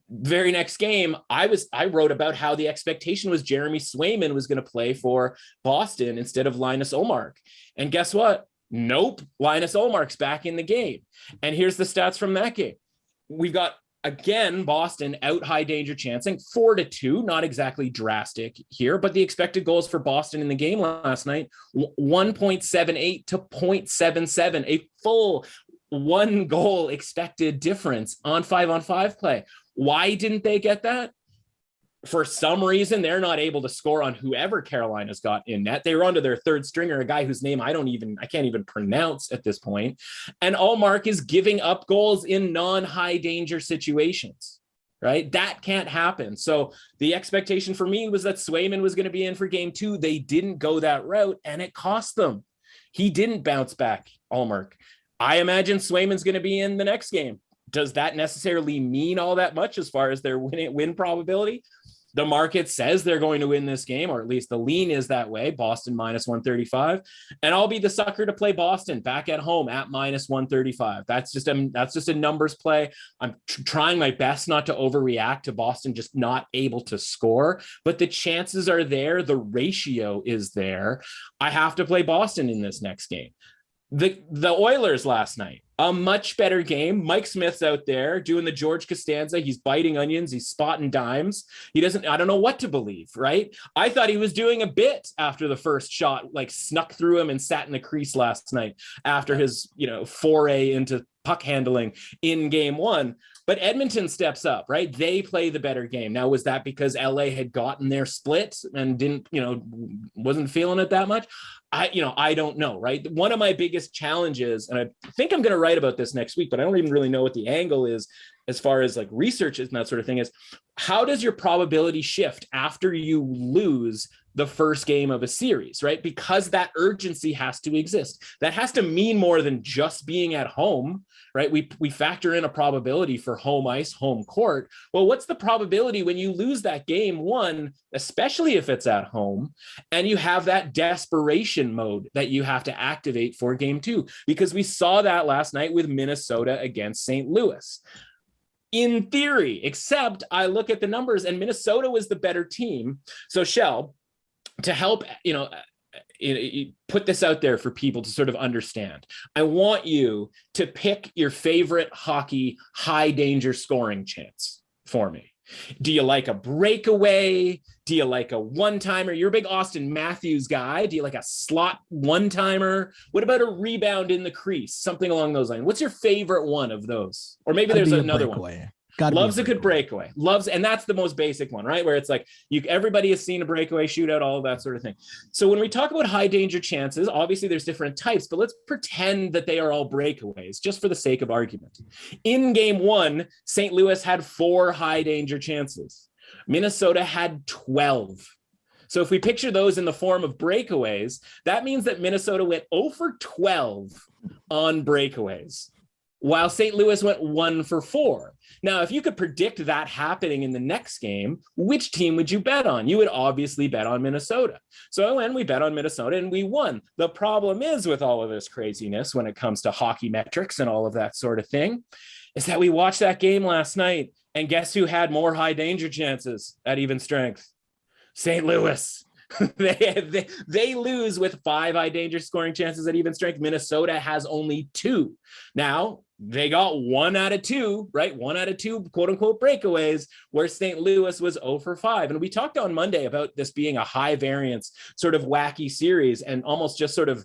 very next game, I wrote about how the expectation was Jeremy Swayman was going to play for Boston instead of Linus Ullmark. And guess what? Nope. Linus Ullmark's back in the game. And here's the stats from that game. We've got, again, Boston out high danger chancing 4-2, not exactly drastic here, but the expected goals for Boston in the game last night, 1.78 to 0.77, a full 1 goal expected difference on 5-on-5 play. Why didn't they get that? For some reason, they're not able to score on whoever Carolina's got in net. They were onto their third stringer, a guy whose name I can't even pronounce at this point. And Ullmark is giving up goals in non-high danger situations, right? That can't happen. So the expectation for me was that Swayman was going to be in for game 2. They didn't go that route, and it cost them. He didn't bounce back, Ullmark. I imagine Swayman's going to be in the next game. Does that necessarily mean all that much as far as their win probability? The market says they're going to win this game, or at least the lean is that way. Boston -135, and I'll be the sucker to play Boston back at home at -135. That's just a numbers play. I'm trying my best not to overreact to Boston just not able to score, but the chances are there. The ratio is there. I have to play Boston in this next game. The Oilers last night, a much better game. Mike Smith's out there doing the George Costanza. He's biting onions. He's spotting dimes. I don't know what to believe, right? I thought he was doing a bit after the first shot, like snuck through him and sat in the crease last night after his, foray into puck handling in game 1. But Edmonton steps up, right? They play the better game. Now, was that because LA had gotten their split and wasn't feeling it that much? I don't know, right? One of my biggest challenges, and I think I'm going to write about this next week, but I don't even really know what the angle is as far as like research and that sort of thing, is how does your probability shift after you lose the first game of a series, right? Because that urgency has to exist. That has to mean more than just being at home, right? We factor in a probability for home ice, home court. Well, what's the probability when you lose that game 1, especially if it's at home, and you have that desperation mode that you have to activate for game 2? Because we saw that last night with Minnesota against St. Louis. in theory, except I look at the numbers and Minnesota was the better team. So Shell, to help, put this out there for people to sort of understand, I want you to pick your favorite hockey high danger scoring chance for me. Do you like a breakaway? Do you like a one-timer? You're a big Austin Matthews guy. Do you like a slot one-timer? What about a rebound in the crease? Something along those lines. What's your favorite one of those? Or maybe there's another one. Loves a good breakaway. And that's the most basic one, right? Where it's like everybody has seen a breakaway, shootout, all of that sort of thing. So when we talk about high danger chances, obviously there's different types, but let's pretend that they are all breakaways just for the sake of argument. In game 1, St. Louis had 4 high danger chances. Minnesota had 12. So if we picture those in the form of breakaways, that means that Minnesota went 0 for 12 on breakaways, while St. Louis went 1 for 4. Now, if you could predict that happening in the next game, which team would you bet on? You would obviously bet on Minnesota. So we bet on Minnesota and we won. The problem is with all of this craziness when it comes to hockey metrics and all of that sort of thing, is that we watched that game last night and guess who had more high danger chances at even strength? St. Louis. They lose with 5 high danger scoring chances at even strength. Minnesota has only 2. Now, they got 1 out of 2, right? 1 out of 2, quote unquote, breakaways, where St. Louis was 0 for 5. And we talked on Monday about this being a high variance, sort of wacky series, and almost just sort of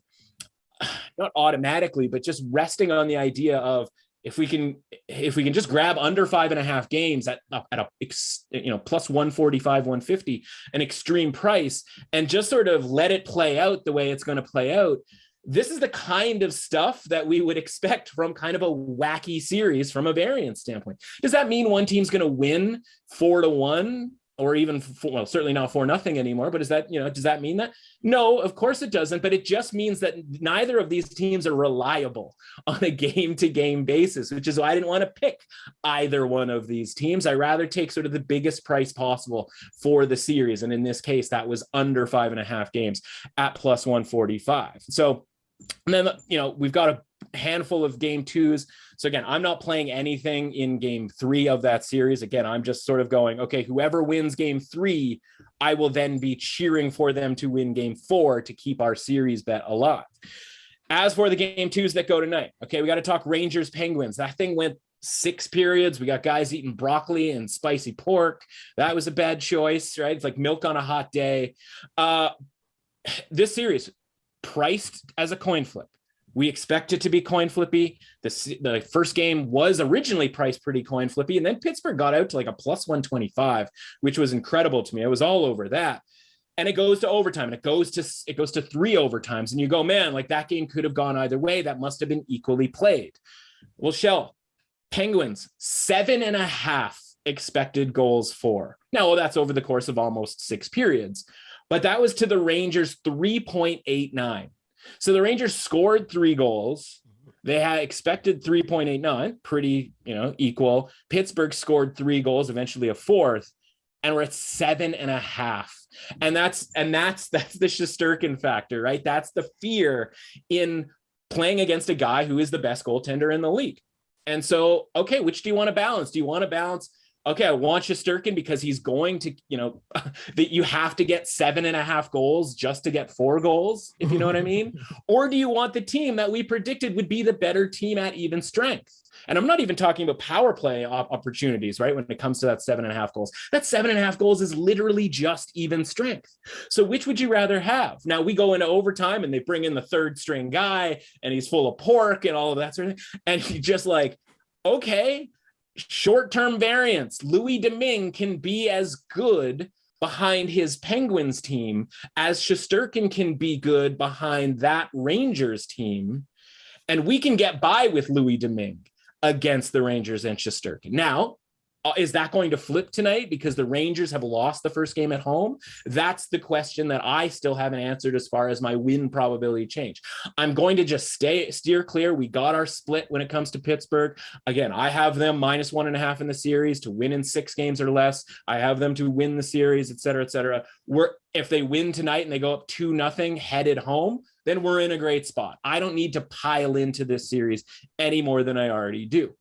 not automatically, but just resting on the idea of if we can just grab under 5.5 games at a plus 145, 150, an extreme price, and just sort of let it play out the way it's going to play out. This is the kind of stuff that we would expect from kind of a wacky series from a variance standpoint. Does that mean one team's going to win 4-1 or even certainly not 4-0 anymore? But does that mean that? No, of course it doesn't. But it just means that neither of these teams are reliable on a game-to-game basis, which is why I didn't want to pick either one of these teams. I rather take sort of the biggest price possible for the series. And in this case, that was under 5.5 games at plus 145. So, and then, we've got a handful of game 2s. So again, I'm not playing anything in game 3 of that series. Again, I'm just sort of going, okay, whoever wins game 3, I will then be cheering for them to win game 4 to keep our series bet alive. As for the game 2s that go tonight, okay, we got to talk Rangers Penguins. That thing went 6 periods. We got guys eating broccoli and spicy pork. That was a bad choice, right? It's like milk on a hot day. This series priced as a coin flip. We expect it to be coin flippy. The first game was originally priced pretty coin flippy, and then Pittsburgh got out to like a plus 125, which was incredible to me. I was all over that. And it goes to overtime, and it goes to 3 overtimes, and you go, man, like that game could have gone either way. That must have been equally played. Well, Shell, Penguins 7.5 expected goals for. Now, that's over the course of almost 6 periods, but that was to the Rangers 3.89. So the Rangers scored 3 goals. They had expected 3.89, pretty, equal. Pittsburgh scored 3 goals, eventually a 4th, and we're at 7.5. And that's the Shesterkin factor, right? That's the fear in playing against a guy who is the best goaltender in the league. And so, okay, which do you want to balance? Do you want to balance? Okay, I want Shesterkin because he's going to, that you have to get 7.5 goals just to get 4 goals, if you know what I mean? Or do you want the team that we predicted would be the better team at even strength? And I'm not even talking about power play opportunities, right? When it comes to that 7.5 goals, that 7.5 goals is literally just even strength. So which would you rather have? Now we go into overtime and they bring in the 3rd string guy and he's full of pork and all of that sort of thing. And you just like, okay, short-term variance. Louis Domingue can be as good behind his Penguins team as Shesterkin can be good behind that Rangers team. And we can get by with Louis Domingue against the Rangers and Shesterkin. Now, is that going to flip tonight because the Rangers have lost the first game at home? That's the question that I still haven't answered as far as my win probability change. I'm going to just steer clear. We got our split when it comes to Pittsburgh. Again, I have them minus 1.5 in the series to win in 6 games or less. I have them to win the series, et cetera, et cetera. If they win tonight and they go up 2-0 headed home, then we're in a great spot. I don't need to pile into this series any more than I already do.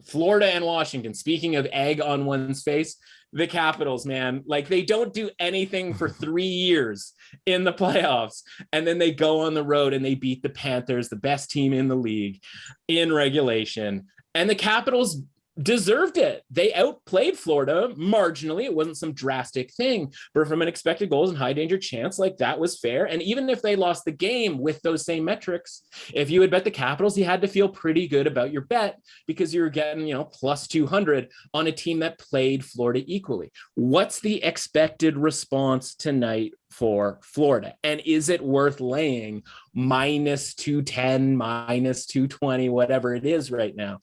Florida and Washington, speaking of egg on one's face, the Capitals, man, like they don't do anything for 3 years in the playoffs. And then they go on the road and they beat the Panthers, the best team in the league, in regulation. And the Capitals deserved it. They outplayed Florida marginally. It wasn't some drastic thing, but from an expected goals and high danger chance, like that was fair. And even if they lost the game with those same metrics, if you had bet the Capitals, you had to feel pretty good about your bet because you were getting, plus 200 on a team that played Florida equally. What's the expected response tonight for Florida? And is it worth laying minus 210, minus 220, whatever it is right now?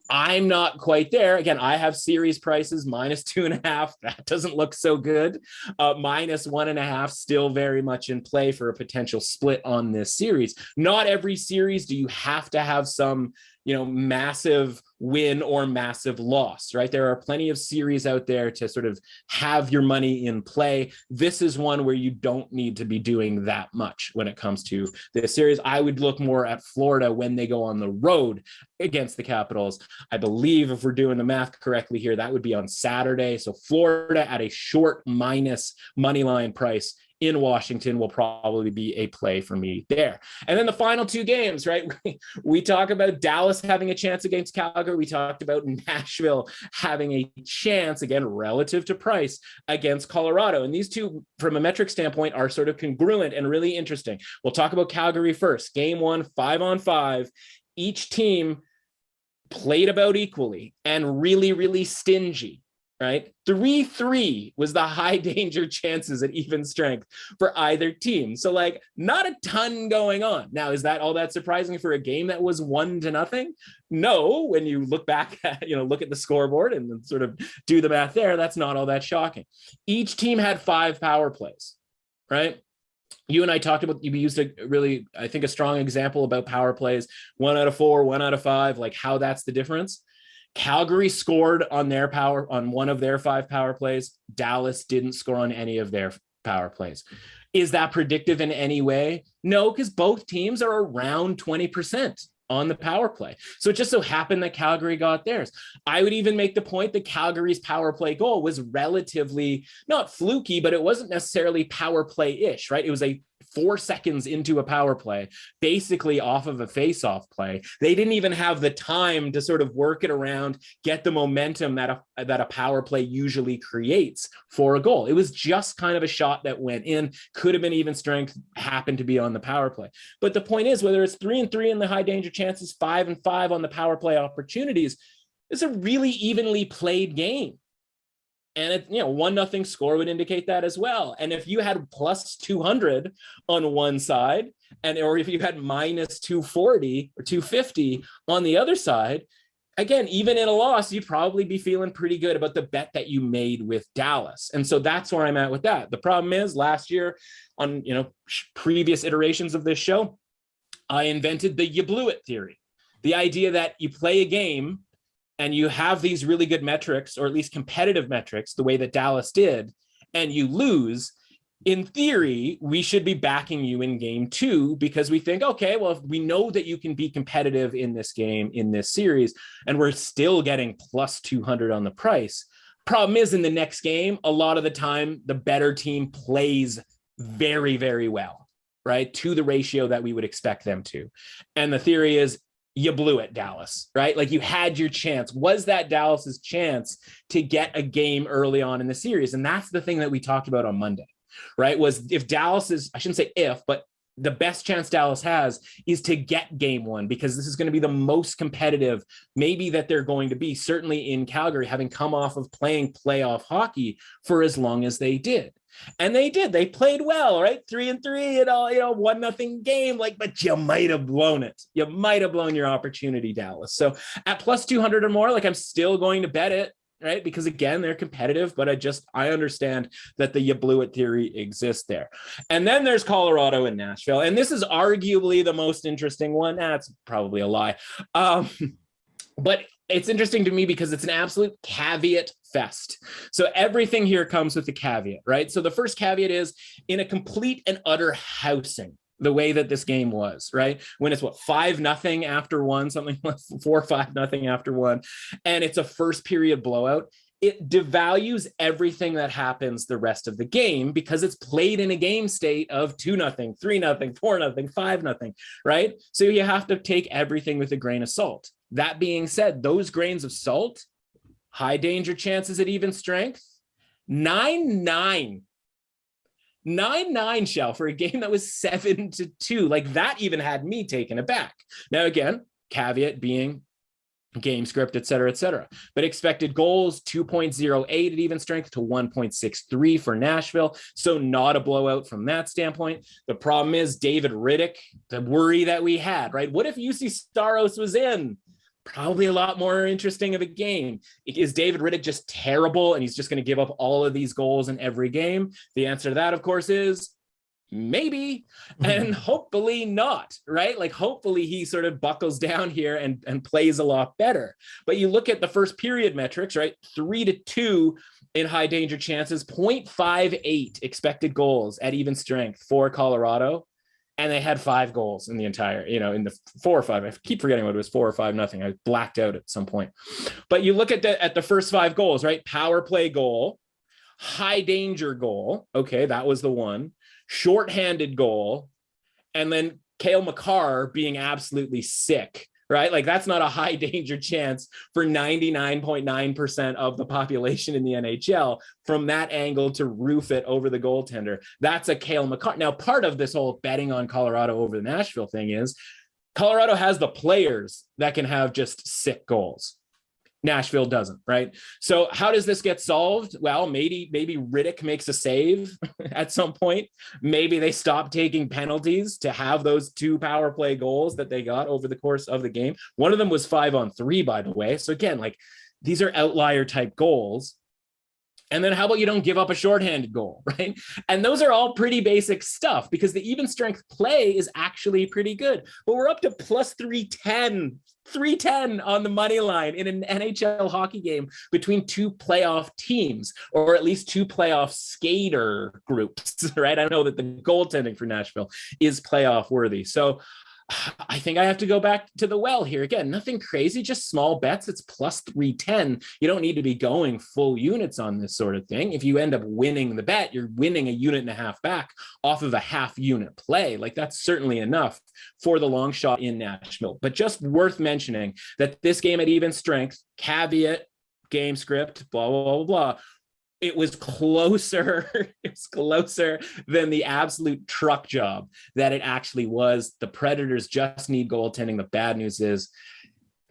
I'm not quite there. Again, I have series prices minus 2.5. That doesn't look so good. Minus 1.5 still very much in play for a potential split on this series. Not every series do you have to have some, massive win or massive loss, right? There are plenty of series out there to sort of have your money in play. This is one where you don't need to be doing that much when it comes to this series. I would look more at Florida when they go on the road against the Capitals. I believe if we're doing the math correctly here, that would be on Saturday. So Florida at a short minus money line price in Washington will probably be a play for me there. And then the final two games, right? We talk about Dallas having a chance against Calgary. We talked about Nashville having a chance, again, relative to price, against Colorado. And these two, from a metric standpoint, are sort of congruent and really interesting. We'll talk about Calgary first. Game 1, 5-on-5. Each team played about equally and really, really stingy. Right? 3-3 was the high danger chances at even strength for either team. So like not a ton going on. Now, is that all that surprising for a game that was 1-0? No, when you look back at, look at the scoreboard and sort of do the math there, that's not all that shocking. Each team had 5 power plays, right? You and I talked about, you used a really, I think, a strong example about power plays, 1 out of 4, 1 out of 5, like how that's the difference. Calgary scored on one of their 5 power plays. Dallas didn't score on any of their power plays. Is that predictive in any way? No, because both teams are around 20% on the power play. So it just so happened that Calgary got theirs. I would even make the point that Calgary's power play goal was relatively not fluky, but it wasn't necessarily power play-ish, right? It was a 4 seconds into a power play, basically off of a face-off play. They didn't even have the time to sort of work it around, get the momentum that a power play usually creates for a goal. It was just kind of a shot that went in, could have been even strength, happened to be on the power play. But the point is, whether it's 3-3 in the high danger chances, 5-5 on the power play opportunities, it's a really evenly played game. And it, 1-0 score would indicate that as well. And if you had plus 200 on one side, or if you had minus 240 or 250 on the other side, again, even in a loss, you'd probably be feeling pretty good about the bet that you made with Dallas. And so that's where I'm at with that. The problem is last year on, previous iterations of this show, I invented the you blew it theory. The idea that you play a game and you have these really good metrics, or at least competitive metrics, the way that Dallas did, and you lose, in theory, we should be backing you in game 2 because we think, okay, well, if we know that you can be competitive in this game, in this series, and we're still getting plus 200 on the price. Problem is, in the next game, a lot of the time, the better team plays very, very well, right? To the ratio that we would expect them to. And the theory is, you blew it, Dallas, right? Like you had your chance. Was that Dallas's chance to get a game early on in the series? And that's the thing that we talked about on Monday, right? Was if Dallas is, I shouldn't say if, but the best chance Dallas has is to get game 1, because this is going to be the most competitive maybe that they're going to be, certainly in Calgary, having come off of playing playoff hockey for as long as they did. And they did. They played well, right? 3-3 and all, 1-0 game. But you might have blown it. You might have blown your opportunity, Dallas. So at plus 200 or more, I'm still going to bet it, right? Because again, they're competitive, but I understand that the you blew it theory exists there. And then there's Colorado and Nashville. And this is arguably the most interesting one. That's probably a lie. But it's interesting to me because it's an absolute caveat fest. So everything here comes with a caveat, right? So the first caveat is, in a complete and utter housing, the way that this game was, right? When it's 5-0 after one, something like 4-5-0 after one, and it's a first period blowout, it devalues everything that happens the rest of the game because it's played in a game state of 2-0, 3-0, 4-0, 5-0, right? So you have to take everything with a grain of salt. That being said, those grains of salt, high danger chances at even strength, 9-9. 9-9, Shell, for a game that was 7-2. Like, that even had me taken aback. Now, again, caveat being game script, et cetera, but expected goals 2.08 at even strength to 1.63 for Nashville. So not a blowout from that standpoint. The problem is David Riddick, the worry that we had, right? What if UC Staros was in? Probably a lot more interesting of a game. Is David Riddick just terrible and he's just going to give up all of these goals in every game? The answer to that, of course, is maybe, and hopefully not, right? Like, hopefully he sort of buckles down here and plays a lot better. But you look at the first period metrics, right? 3-2 in high danger chances, 0.58 expected goals at even strength for Colorado. And they had 5 goals in the entire, in the 4 or 5. I keep forgetting what it was, 4 or 5-0. I blacked out at some point. But you look at the first 5 goals, right? Power play goal, high danger goal. Okay, that was the one. Shorthanded goal. And then Cale Makar being absolutely sick, right? Like, that's not a high danger chance for 99.9% of the population in the NHL from that angle to roof it over the goaltender. That's a Cale Makar. Now, part of this whole betting on Colorado over the Nashville thing is Colorado has the players that can have just sick goals. Nashville doesn't, right? So how does this get solved? Well, maybe Riddick makes a save at some point. Maybe they stop taking penalties to have those 2 power play goals that they got over the course of the game. One of them was 5-on-3, by the way. So again, like, these are outlier type goals. And then how about you don't give up a shorthanded goal, right? And those are all pretty basic stuff because the even strength play is actually pretty good. But we're up to plus 310 on the money line in an NHL hockey game between 2 playoff teams, or at least 2 playoff skater groups, right? I know that the goaltending for Nashville is playoff worthy. So I think I have to go back to the well here. Again, nothing crazy, just small bets. It's plus 310. You don't need to be going full units on this sort of thing. If you end up winning the bet, you're winning 1.5 units back off of a half unit play. Like, that's certainly enough for the long shot in Nashville. But just worth mentioning that this game at even strength, caveat, game script, blah, blah, blah, blah, it was closer. It's closer than the absolute truck job that it actually was. The Predators just need goaltending. The bad news is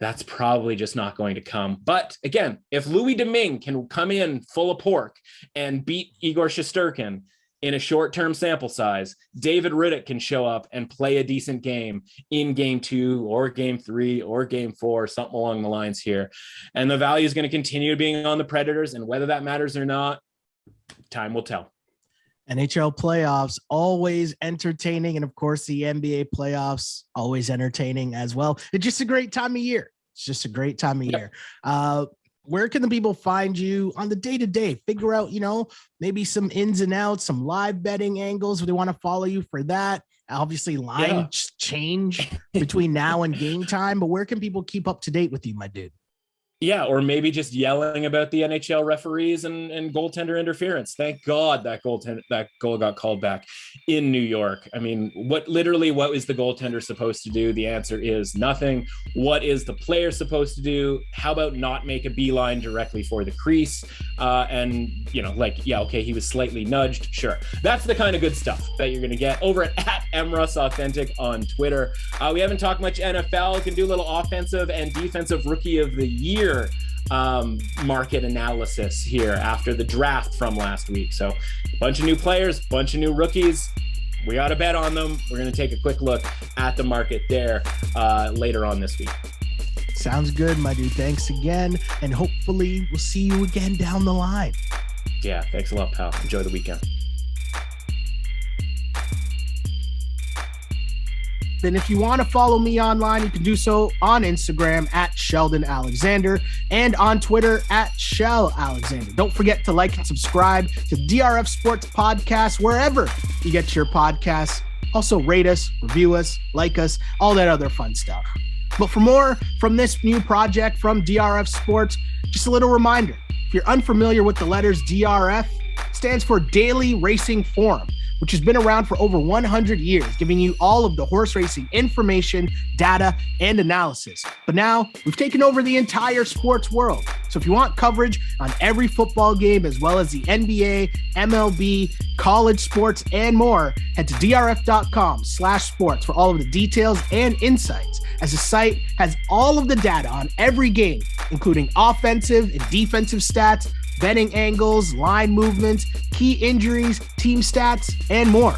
that's probably just not going to come. But again, if Louis Domingue can come in full of pork and beat Igor Shesterkin in a short-term sample size, David Riddick can show up and play a decent game in game 2 or game 3 or game 4, something along the lines here. And the value is going to continue being on the Predators, and whether that matters or not, time will tell. NHL playoffs, always entertaining. And of course, the NBA playoffs, always entertaining as well. It's just a great time of year. It's just a great time of year. Where can the people find you on the day-to-day? Figure out, maybe some ins and outs, some live betting angles if they want to follow you for that. Obviously, lines change between now and game time, but where can people keep up to date with you, my dude? Yeah, or maybe just yelling about the NHL referees and goaltender interference. Thank God that goal got called back in New York. I mean, what is the goaltender supposed to do? The answer is nothing. What is the player supposed to do? How about not make a beeline directly for the crease? He was slightly nudged. Sure. That's the kind of good stuff that you're going to get over at @MrussAuthentic on Twitter. We haven't talked much NFL. We can do a little offensive and defensive rookie of the year market analysis here after the draft from last week. So a bunch of new players, bunch of new rookies. We got to bet on them. We're going to take a quick look at the market there later on this week. Sounds good, my dude. Thanks again. And hopefully we'll see you again down the line. Yeah, thanks a lot, pal. Enjoy the weekend. Then if you want to follow me online, you can do so on Instagram @SheldonAlexander and on Twitter @ShellAlexander. Don't forget to like and subscribe to DRF Sports Podcast wherever you get your podcasts. Also rate us, review us, like us, all that other fun stuff. But for more from this new project from DRF Sports, just a little reminder. If you're unfamiliar with the letters DRF, it stands for Daily Racing Forum, which has been around for over 100 years, giving you all of the horse racing information, data, and analysis. But now we've taken over the entire sports world. So if you want coverage on every football game, as well as the NBA, MLB, college sports, and more, head to drf.com/sports for all of the details and insights, as the site has all of the data on every game, including offensive and defensive stats, betting angles, line movements, key injuries, team stats, and more.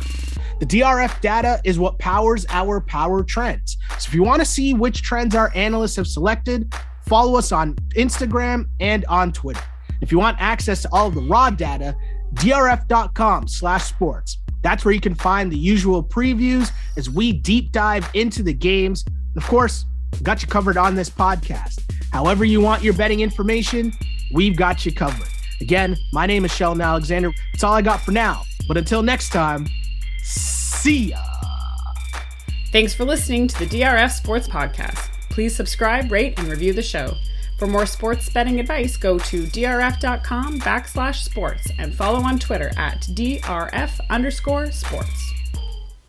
The DRF data is what powers our power trends. So if you want to see which trends our analysts have selected, follow us on Instagram and on Twitter. If you want access to all of the raw data, drf.com/sports. That's where you can find the usual previews as we deep dive into the games. And of course, we got you covered on this podcast. However you want your betting information, we've got you covered. Again, my name is Sheldon Alexander. That's all I got for now. But until next time, see ya. Thanks for listening to the DRF Sports Podcast. Please subscribe, rate, and review the show. For more sports betting advice, go to drf.com/sports and follow on Twitter at DRF_sports.